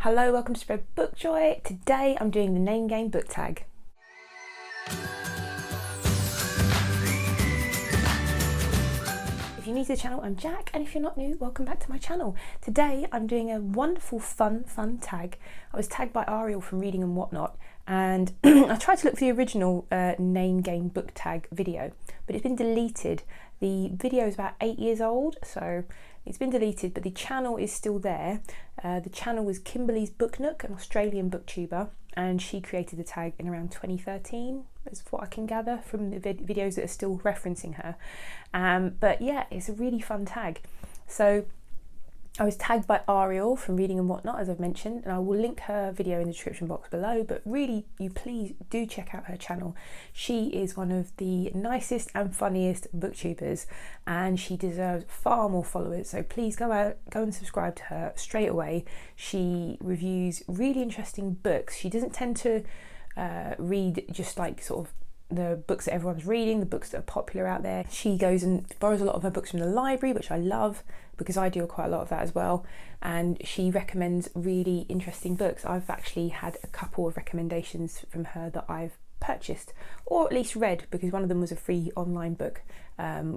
Hello, welcome to Spread Book Joy. Today I'm doing the name game book tag. If you're new to the channel, I'm Jack, and if you're not new, welcome back to my channel. Today I'm doing a wonderful fun tag. I was tagged by Ariel from Reading and Whatnot, and I tried to look for the original name game book tag video, but it's been deleted. The video is about 8 years old, so it's been deleted, but the channel is still there. The channel was Kimberly's Book Nook, an Australian booktuber, and she created the tag in around 2013, is what I can gather from the videos that are still referencing her. But yeah, it's a really fun tag. So I was tagged by Ariel from Reading and Whatnot, as I've mentioned, and I will link her video in the description box below, but really, you please do check out her channel. She is one of the nicest and funniest booktubers, and she deserves far more followers, so please go and subscribe to her straight away. She reviews really interesting books. She doesn't tend to read just like sort of the books that everyone's reading, the books that are popular out there. She goes and borrows a lot of her books from the library, which I love because I do quite a lot of that as well, and she recommends really interesting books. I've actually had a couple of recommendations from her that I've purchased or at least read, because one of them was a free online book,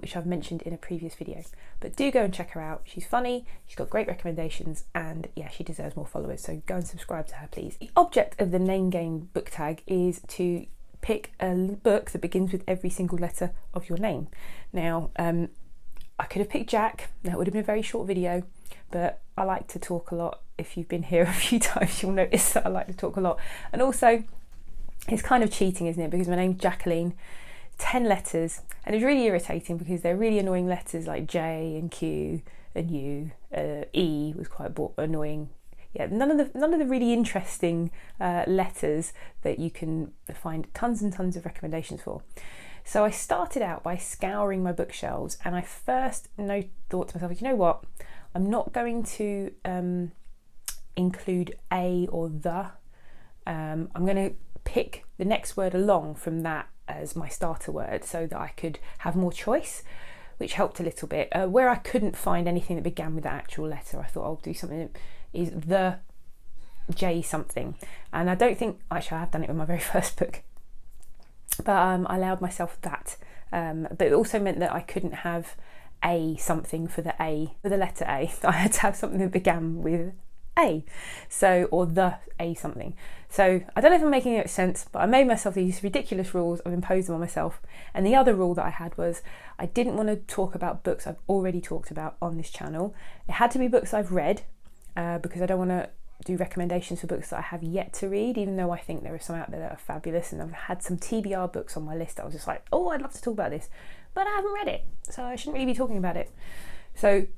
which I've mentioned in a previous video. But do go and check her out. She's funny, she's got great recommendations, and yeah, she deserves more followers, so go and subscribe to her, please. The object of the name game book tag is to pick a book that begins with every single letter of your name. Now, I could have picked Jack. That would have been a very short video, but I like to talk a lot. If you've been here a few times, you'll notice that I like to talk a lot. And also, it's kind of cheating, isn't it? Because my name's Jacqueline, 10 letters, and it's really irritating because they're really annoying letters like J and Q and U. E was quite annoying. Yeah, none of the really interesting letters that you can find tons and tons of recommendations for. So I started out by scouring my bookshelves, and I first thought to myself, you know what, I'm not going to include a or the. I'm going to pick the next word along from that as my starter word so that I could have more choice, which helped a little bit. Where I couldn't find anything that began with the actual letter, I thought I'll do something that is the J something. And I don't think, actually I have done it with my very first book, but I allowed myself that. But it also meant that I couldn't have a something for the letter A. I had to have something that began with A, so, or the A something. So I don't know if I'm making it sense, but I made myself these ridiculous rules. I've imposed them on myself. And the other rule that I had was I didn't want to talk about books I've already talked about on this channel. It had to be books I've read, because I don't want to do recommendations for books that I have yet to read, even though I think there are some out there that are fabulous, and I've had some TBR books on my list that I was just like, oh, I'd love to talk about this, but I haven't read it, so I shouldn't really be talking about it. So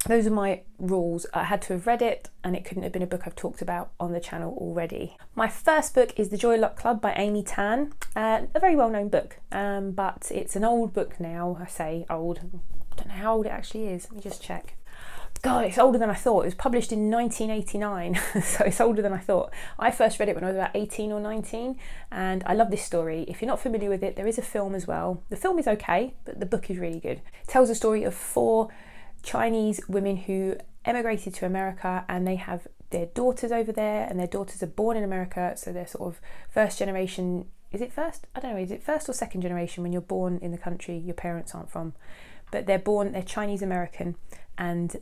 those are my rules. I had to have read it, and it couldn't have been a book I've talked about on the channel already. My first book is The Joy Luck Club by Amy Tan, a very well-known book, but it's an old book now. I say old, I don't know how old it actually is, let me just check. God, it's older than I thought. It was published in 1989, so it's older than I thought. I first read it when I was about 18 or 19, and I love this story. If you're not familiar with it, there is a film as well. The film is okay, but the book is really good. It tells the story of 4 Chinese women who emigrated to America, and they have their daughters over there, and their daughters are born in America, so they're sort of first generation. Is it first? I don't know, is it first or second generation when you're born in the country your parents aren't from? But they're Chinese American, and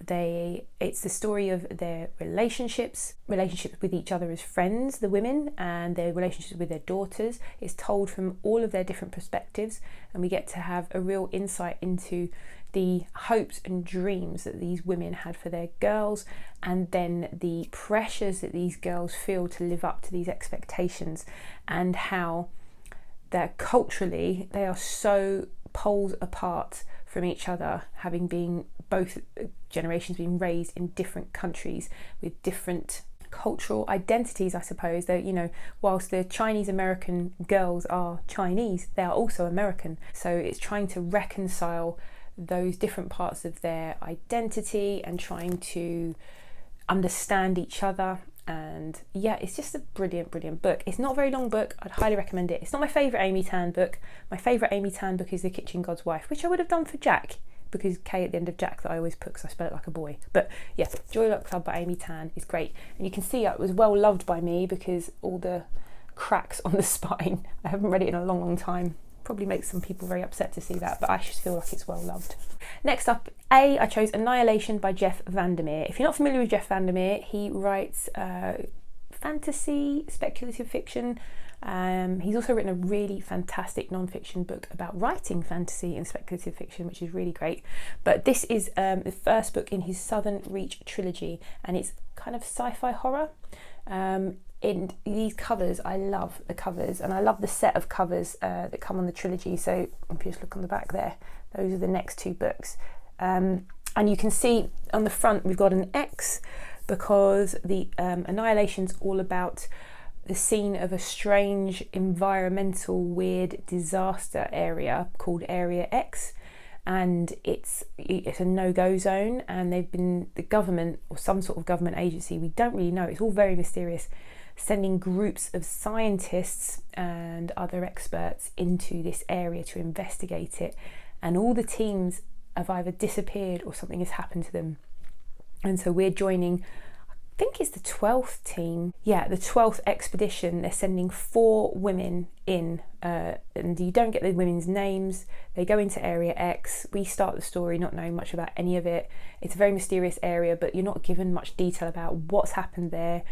it's the story of their relationships with each other as friends, the women, and their relationships with their daughters. It's told from all of their different perspectives, and we get to have a real insight into the hopes and dreams that these women had for their girls, and then the pressures that these girls feel to live up to these expectations, and how that culturally they are so poles apart from each other, having been both generations being raised in different countries with different cultural identities, I suppose. That, you know, whilst the Chinese American girls are Chinese, they are also American. So it's trying to reconcile those different parts of their identity and trying to understand each other. And yeah, it's just a brilliant book. It's not a very long book. I'd highly recommend it. It's not my favourite Amy Tan book. My favourite Amy Tan book is The Kitchen God's Wife, which I would have done for Jack, because K at the end of Jack that I always put because I spell it like a boy. But yeah, Joy Luck Club by Amy Tan is great. And you can see it was well loved by me because all the cracks on the spine. I haven't read it in a long time. Probably makes some people very upset to see that, but I just feel like it's well loved. Next up, I chose Annihilation by Jeff Vandermeer. If you're not familiar with Jeff Vandermeer, he writes fantasy, speculative fiction. He's also written a really fantastic non-fiction book about writing fantasy and speculative fiction, which is really great. But this is the first book in his Southern Reach trilogy, and it's kind of sci-fi horror. In these covers, I love the covers, and I love the set of covers that come on the trilogy. So if you just look on the back there, those are the next two books. And you can see on the front we've got an X because the Annihilation's all about the scene of a strange environmental weird disaster area called Area X, and it's a no-go zone, and the government or some sort of government agency, we don't really know, it's all very mysterious, sending groups of scientists and other experts into this area to investigate it, and all the teams have either disappeared or something has happened to them. And so we're joining, I think it's the 12th team. Yeah, the 12th expedition. They're sending 4 women in, and you don't get the women's names. They go into Area X. We start the story not knowing much about any of it. It's a very mysterious area, but you're not given much detail about what's happened there.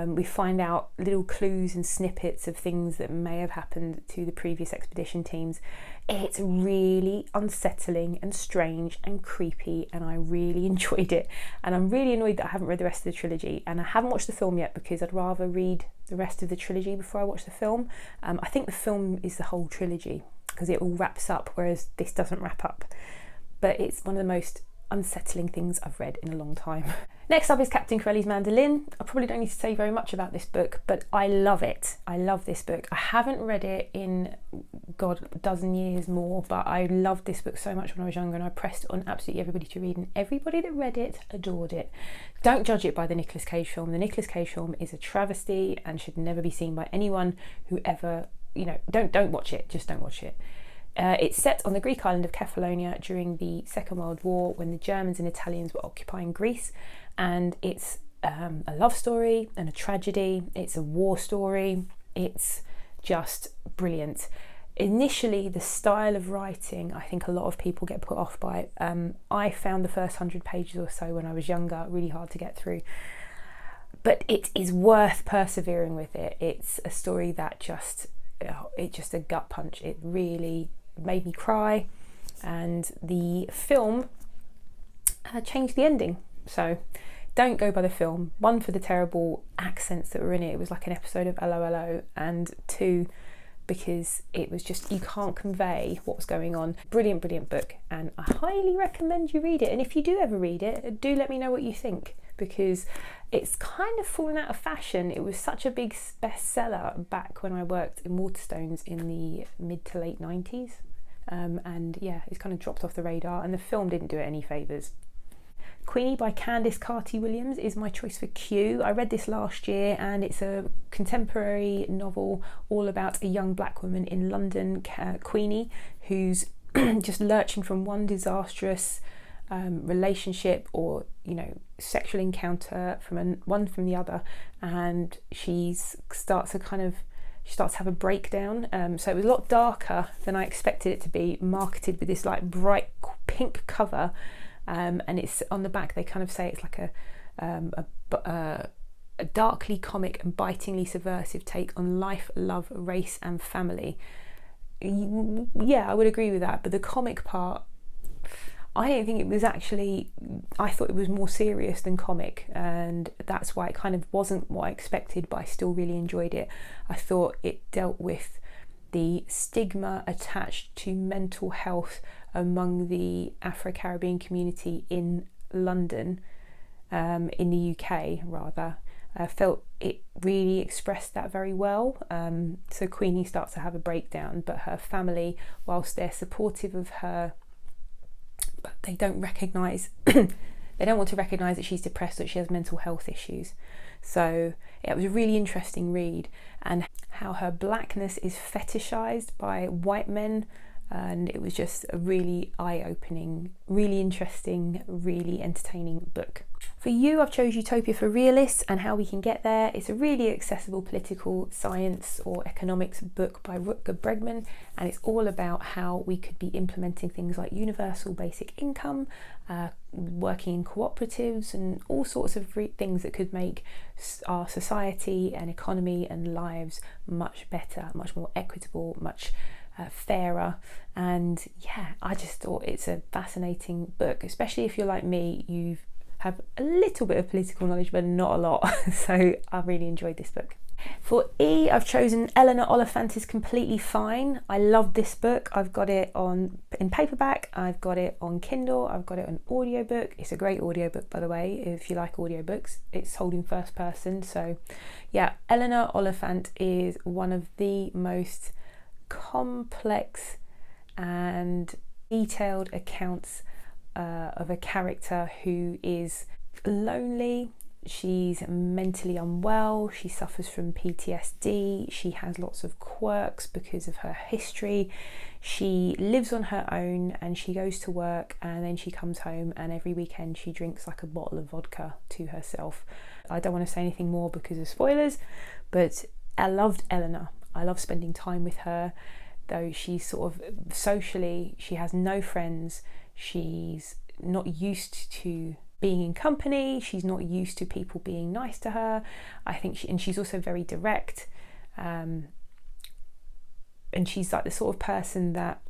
We find out little clues and snippets of things that may have happened to the previous expedition teams. It's really unsettling and strange and creepy, and I really enjoyed it. And I'm really annoyed that I haven't read the rest of the trilogy, and I haven't watched the film yet because I'd rather read the rest of the trilogy before I watch the film. I think the film is the whole trilogy because it all wraps up, whereas this doesn't wrap up. But it's one of the most unsettling things I've read in a long time. Next up is Captain Corelli's Mandolin. I probably don't need to say very much about this book, but I love it. I love this book. I haven't read it in, God, a dozen years more, but I loved this book so much when I was younger, and I pressed it on absolutely everybody to read, and everybody that read it adored it. Don't judge it by the Nicolas Cage film. The Nicolas Cage film is a travesty and should never be seen by anyone who ever, don't watch it. Just don't watch it. It's set on the Greek island of Kefalonia during the Second World War when the Germans and Italians were occupying Greece, and it's a love story and a tragedy. It's a war story. It's just brilliant. Initially, the style of writing, I think a lot of people get put off by. I found the first 100 pages or so when I was younger really hard to get through, but it is worth persevering with it. It's a story that it's just a gut punch. It really made me cry, and the film changed the ending. So don't go by the film. 1, for the terrible accents that were in it. It was like an episode of LOLO, and 2, because it was just, you can't convey what's going on. Brilliant, brilliant book, and I highly recommend you read it. And if you do ever read it, do let me know what you think, because it's kind of fallen out of fashion. It was such a big bestseller back when I worked in Waterstones in the mid to late 90s. And yeah, it's kind of dropped off the radar, and the film didn't do it any favours. Queenie by Candace Carty-Williams is my choice for Q. I read this last year, and it's a contemporary novel all about a young black woman in London, Queenie, who's just lurching from one disastrous relationship or sexual encounter from from the other, and she starts to have a breakdown. So it was a lot darker than I expected it to be, marketed with this like bright pink cover, and it's on the back they kind of say it's like a darkly comic and bitingly subversive take on life, love, race and family. Yeah, I would agree with that, but the comic part, I don't think it was actually, I thought it was more serious than comic, and that's why it kind of wasn't what I expected, but I still really enjoyed it. I thought it dealt with the stigma attached to mental health among the Afro-Caribbean community in London, in the UK rather. I felt it really expressed that very well. So Queenie starts to have a breakdown, but her family, whilst they're supportive of her, but they don't want to recognise that she's depressed, that she has mental health issues. So it was a really interesting read, and how her blackness is fetishised by white men and it was just a really eye-opening, really interesting, really entertaining book. For you, I've chose Utopia for Realists and How We Can Get There. It's a really accessible political science or economics book by Rutger Bregman, and it's all about how we could be implementing things like universal basic income, working in cooperatives, and all sorts of things that could make our society and economy and lives much better, much more equitable, much fairer. And yeah, I just thought it's a fascinating book, especially if you're like me, you have a little bit of political knowledge but not a lot. So I really enjoyed this book. For E, I've chosen Eleanor Oliphant is Completely Fine. I love this book. I've got it in paperback, I've got it on Kindle, I've got it on audiobook. It's a great audiobook, by the way, if you like audiobooks. It's told in first person. So yeah, Eleanor Oliphant is one of the most complex and detailed accounts of a character who is lonely. She's mentally unwell, she suffers from PTSD, she has lots of quirks because of her history. She lives on her own and she goes to work, and then she comes home, and every weekend she drinks like a bottle of vodka to herself. I don't want to say anything more because of spoilers, but I loved Eleanor. I love spending time with her, though she's sort of socially, she has no friends. She's not used to being in company. She's not used to people being nice to her. I think she's also very direct. And she's like the sort of person that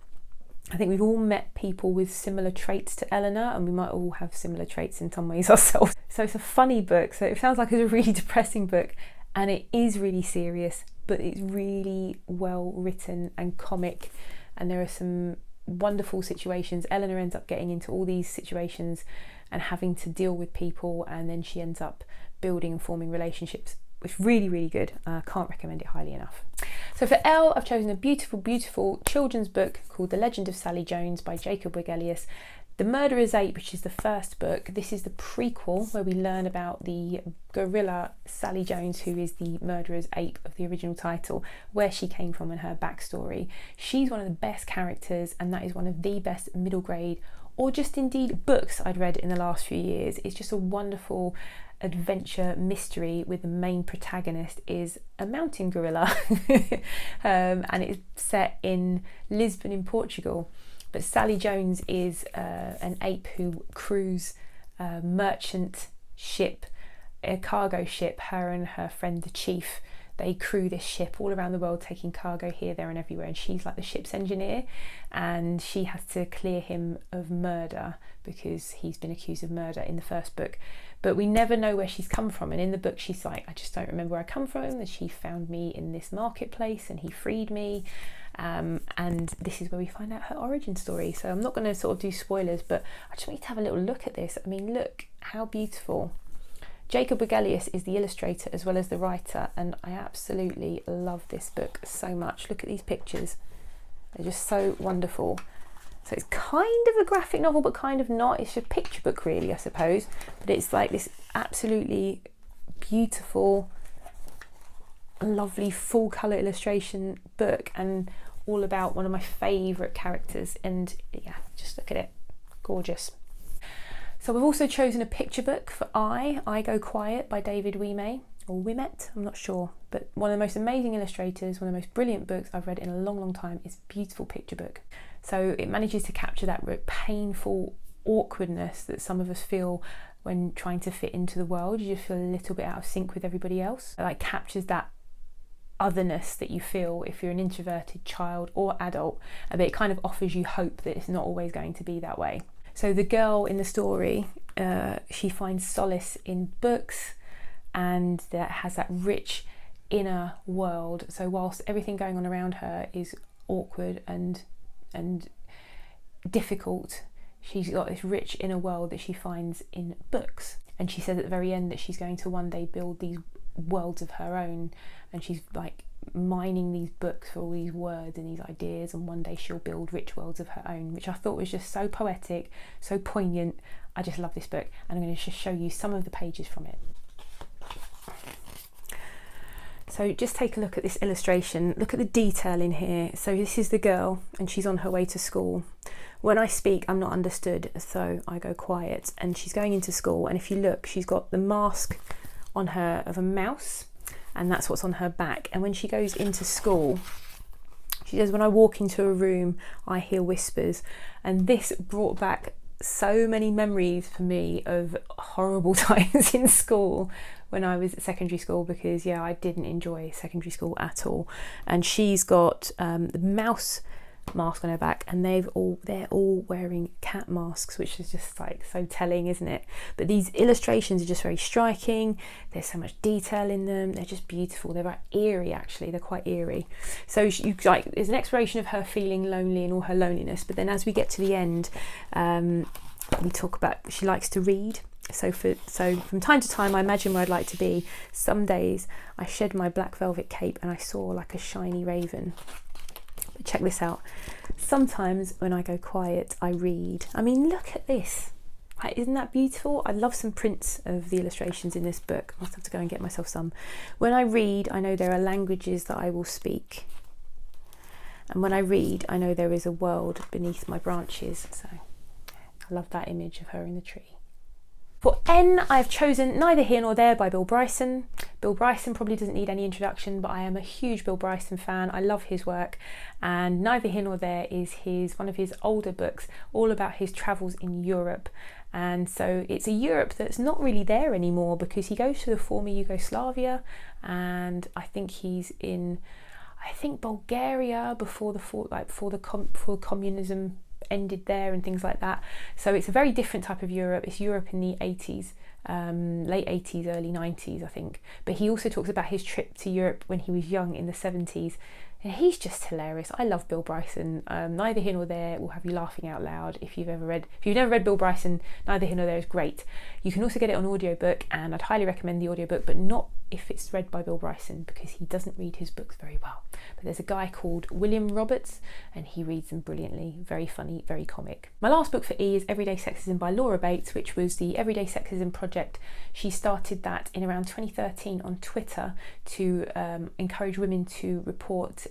I think we've all met people with similar traits to Eleanor, and we might all have similar traits in some ways ourselves. So it's a funny book. So it sounds like it's a really depressing book, and it is really serious, but it's really well written and comic, and there are some wonderful situations. Eleanor ends up getting into all these situations and having to deal with people, and then she ends up building and forming relationships. It's really, really good. I can't recommend it highly enough. So for L, I've chosen a beautiful, beautiful children's book called The Legend of Sally Jones by Jakob Wegelius. The Murderer's Ape, which is the first book, this is the prequel where we learn about the gorilla Sally Jones, who is the murderer's ape of the original title, where she came from and her backstory. She's one of the best characters, and that is one of the best middle grade, or just indeed books I'd read in the last few years. It's just a wonderful adventure mystery with the main protagonist is a mountain gorilla and it's set in Lisbon in Portugal. But Sally Jones is an ape who crews a merchant ship, a cargo ship. Her and her friend the chief, they crew this ship all around the world, taking cargo here, there and everywhere, and she's like the ship's engineer, and she has to clear him of murder because he's been accused of murder in the first book. But we never know where she's come from, and in the book she's like, I just don't remember where I come from, and she found me in this marketplace and he freed me. And this is where we find out her origin story. So I'm not going to sort of do spoilers, but I just want you to have a little look at this. I mean, look how beautiful. Jakob Wegelius is the illustrator as well as the writer, and I absolutely love this book so much. Look at these pictures. They're just so wonderful. So it's kind of a graphic novel, but kind of not. It's a picture book really, I suppose. But it's like this absolutely beautiful, lovely full colour illustration book, and all about one of my favourite characters. And yeah, just look at it. Gorgeous. So we've also chosen a picture book for I Go Quiet by David Ouimet, or Ouimet, I'm not sure, but one of the most amazing illustrators, one of the most brilliant books I've read in a long, long time. It's a beautiful picture book. So it manages to capture that painful awkwardness that some of us feel when trying to fit into the world. You just feel a little bit out of sync with everybody else. It like captures that otherness that you feel if you're an introverted child or adult, but it kind of offers you hope that it's not always going to be that way. So the girl in the story, she finds solace in books, and that has that rich inner world. So whilst everything going on around her is awkward and difficult, she's got this rich inner world that she finds in books. And she says at the very end that she's going to one day build these worlds of her own, and she's like mining these books for all these words and these ideas, and one day she'll build rich worlds of her own, which I thought was just so poetic, so poignant. I just love this book, and I'm going to just show you some of the pages from it. So just take a look at this illustration. Look at the detail in here. So this is the girl and she's on her way to school. When I speak, I'm not understood, so I go quiet. And she's going into school, and if you look, she's got the mask on her of a mouse, and that's what's on her back. And when she goes into school, she says, when I walk into a room, I hear whispers. And this brought back so many memories for me of horrible times in school when I was at secondary school, because yeah, I didn't enjoy secondary school at all. And she's got the mouse mask on her back, and they're all wearing cat masks, which is just like so telling, isn't it? But these illustrations are just very striking. There's so much detail in them. They're just beautiful. They're very eerie, actually. They're quite eerie. So there's an exploration of her feeling lonely and all her loneliness, but then as we get to the end, we talk about she likes to read. So from time to time, I imagine where I'd like to be. Some days I shed my black velvet cape and I saw like a shiny raven. But check this out. Sometimes when I go quiet, I read. I mean, look at this. Isn't that beautiful? I love some prints of the illustrations in this book. I must have to go and get myself some. When I read, I know there are languages that I will speak. And when I read, I know there is a world beneath my branches. So I love that image of her in the tree. For N, I've chosen Neither Here Nor There by Bill Bryson. Bill Bryson probably doesn't need any introduction, but I am a huge Bill Bryson fan. I love his work, and Neither Here Nor There is one of his older books, all about his travels in Europe. And so it's a Europe that's not really there anymore, because he goes to the former Yugoslavia, and I think he's in, Bulgaria before communism ended there and things like that. So it's a very different type of Europe. It's Europe in the 80s, late 80s, early 90s, I think. But he also talks about his trip to Europe when he was young in the 70s. And he's just hilarious. I love Bill Bryson. Neither Here Nor There will have you laughing out loud. If you've never read Bill Bryson, Neither Here Nor There is great. You can also get it on audiobook, and I'd highly recommend the audiobook, but not if it's read by Bill Bryson, because he doesn't read his books very well. But there's a guy called William Roberts, and he reads them brilliantly. Very funny, very comic. My last book for E is Everyday Sexism by Laura Bates, which was the Everyday Sexism project. She started that in around 2013 on Twitter to encourage women to report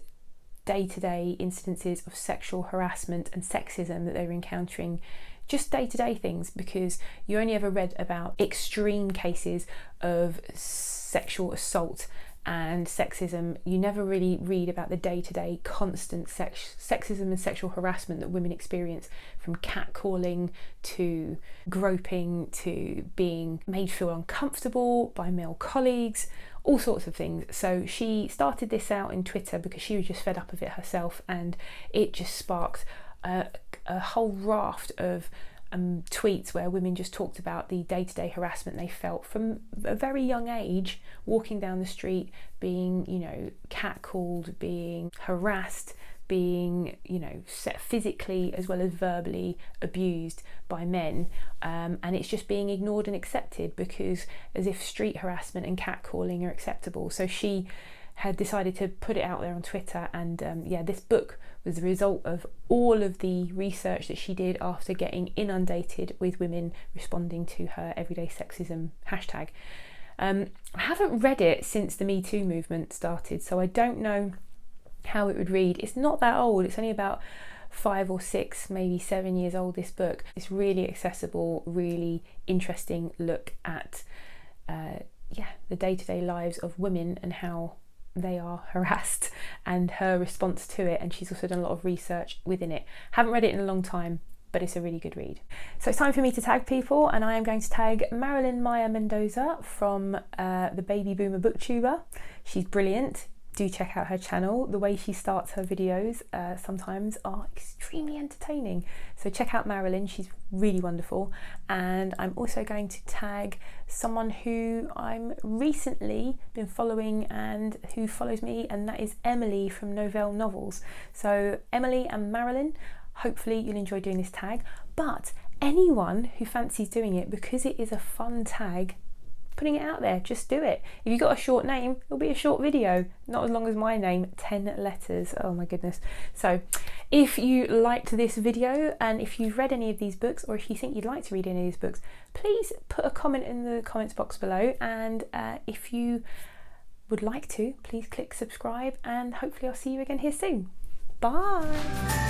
day-to-day incidences of sexual harassment and sexism that they were encountering, just day-to-day things, because you only ever read about extreme cases of sexual assault and sexism. You never really read about the day-to-day constant sexism and sexual harassment that women experience, from catcalling to groping to being made feel uncomfortable by male colleagues, all sorts of things. So she started this out in Twitter because she was just fed up of it herself, and it just sparked a whole raft of tweets where women just talked about the day-to-day harassment they felt from a very young age, walking down the street, being, catcalled, being harassed, being, physically as well as verbally abused by men, and it's just being ignored and accepted, because as if street harassment and catcalling are acceptable. So she had decided to put it out there on Twitter, and this book was the result of all of the research that she did after getting inundated with women responding to her Everyday Sexism hashtag. I haven't read it since the Me Too movement started, so I don't know how it would read. It's not that old. It's only about 5 or 6, maybe 7 years old, this book. It's really accessible, really interesting look at the day-to-day lives of women and how they are harassed and her response to it. And she's also done a lot of research within it. Haven't read it in a long time, but it's a really good read. So it's time for me to tag people, and I am going to tag Marilyn Maya Mendoza from the Baby Boomer Booktuber. She's brilliant. Do check out her channel. The way she starts her videos sometimes are extremely entertaining. So check out Marilyn, she's really wonderful. And I'm also going to tag someone who I'm recently been following and who follows me, and that is Emily from Novelle Novels. So Emily and Marilyn, hopefully you'll enjoy doing this tag. But anyone who fancies doing it, because it is a fun tag, putting it out there, just do it. If you've got a short name, it'll be a short video, not as long as my name, 10 letters. Oh my goodness. So if you liked this video, and if you've read any of these books, or if you think you'd like to read any of these books, please put a comment in the comments box below. And if you would like to, please click subscribe, and hopefully I'll see you again here soon. Bye!